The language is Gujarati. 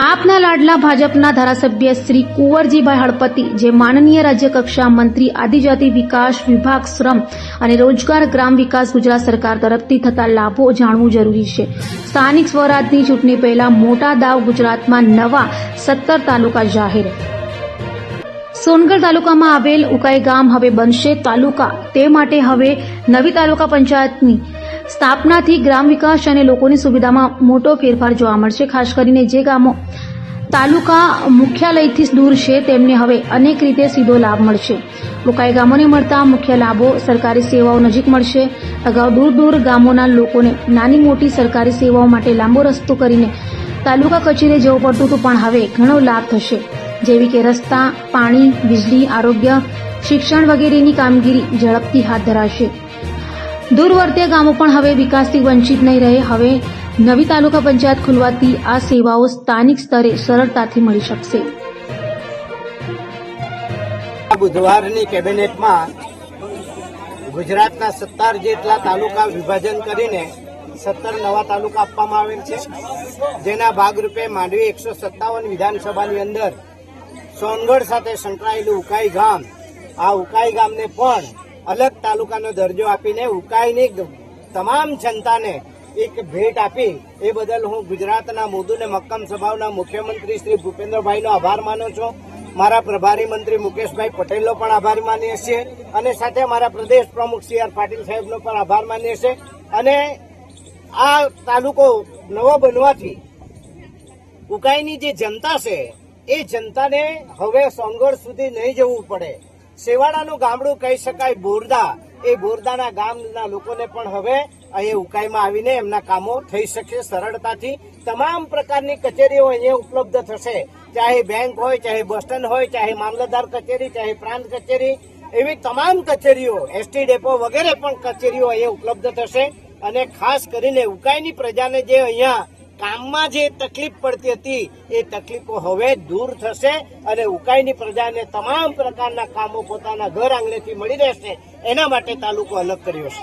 આપના લાડલા ભાજપના ધારાસભ્ય શ્રી કુંવરજીભાઈ હળપતિ જે માનનીય રાજ્યકક્ષા મંત્રી આદિજાતિ વિકાસ વિભાગ શ્રમ અને રોજગાર ગ્રામ વિકાસ ગુજરાત સરકાર તરફથી થતા લાભો જાણવું જરૂરી છે। સ્થાનિક સ્વરાજની ચૂંટણી પહેલા મોટા દાવ ગુજરાતમાં નવા 17 તાલુકા જાહેર। સોનગઢ તાલુકામાં આવેલ ઉકાઈ ગામ હવે બનશે તાલુકા, તે માટે હવે નવી તાલુકા પંચાયતની સ્થાપનાથી ગ્રામ વિકાસ અને લોકોની સુવિધામાં મોટો ફેરફાર જોવા મળશે। ખાસ કરીને જે ગામો તાલુકા મુખ્યાલયથી દૂર છે તેમને હવે અનેક રીતે સીધો લાભ મળશે। ઉકાઈ ગામોને મળતા મુખ્ય લાભો: સરકારી સેવાઓ નજીક મળશે। અગાઉ દૂર દૂર ગામોના લોકોને નાની મોટી સરકારી સેવાઓ માટે લાંબો રસ્તો કરીને તાલુકા કચેરીએ જવું પડતું હતું, પણ હવે ઘણો લાભ થશે, જેવી કે રસ્તા, પાણી, વીજળી, આરોગ્ય, શિક્ષણ વગેરેની કામગીરી ઝડપથી હાથ ધરાશે। દૂરવર્તીય ગામો પણ હવે વિકાસથી વંચિત નહીં રહે। હવે નવી તાલુકા પંચાયત ખુલવાથી આ સેવાઓ સ્થાનિક સ્તરે સરળતાથી મળી શકશે। બુધવારની કેબિનેટમાં ગુજરાતના 17 જેટલા તાલુકા વિભાજન કરીને 17 નવા તાલુકા આપવામાં આવેલ છે, જેના ભાગરૂપે માંડવી 157 વિધાનસભાની અંદર સોનગઢ સાથે સંકળાયેલું ઉકાઈ ગામ, આ ઉકાઈ ગામને પણ અલગ તાલુકાનો દરજ્જો આપીને ઉકાઈની તમામ જનતાને એક ભેટ આપી એ બદલ હું ગુજરાતના મૃદુ અને મક્કમ સ્વભાવના મુખ્યમંત્રી શ્રી ભૂપેન્દ્રભાઈનો આભાર માનું છું। મારા પ્રભારી મંત્રી મુકેશભાઈ પટેલનો પણ આભાર માનીએ છીએ અને સાથે અમારા પ્રદેશ પ્રમુખ સી.આર. પાટીલ સાહેબનો પણ આભાર માનીએ છીએ। અને આ તાલુકો નવો બનવાથી ઉકાઈની જે જનતા છે એ જનતાને હવે સોનગઢ સુધી નહીં જવું પડે। સેવાડાનું ગામડું કહી શકાય બોરદા, એ બોરદાના ગામના લોકોને પણ હવે અહીંયા ઉકાઈમાં આવીને એમના કામો થઈ શકશે સરળતાથી। તમામ પ્રકારની કચેરીઓ અહીંયા ઉપલબ્ધ થશે, ચાહે બેંક હોય, ચાહે બસ સ્ટેન્ડ હોય, ચાહે મામલતદાર કચેરી, ચાહે પ્રાંત કચેરી, એવી તમામ કચેરીઓ, એસટી ડેપો વગેરે પણ કચેરીઓ અહીંયા ઉપલબ્ધ થશે। અને ખાસ કરીને ઉકાઈની પ્રજાને જે અહીંયા કામમાં જે તકલીફ પડતી હતી એ તકલીફો હવે દૂર થશે અને ઉકાઈની પ્રજાને તમામ પ્રકારના કામો પોતાના ઘર આંગણેથી મળી રહેશે। એના માટે તાલુકો અલગ કર્યો છે।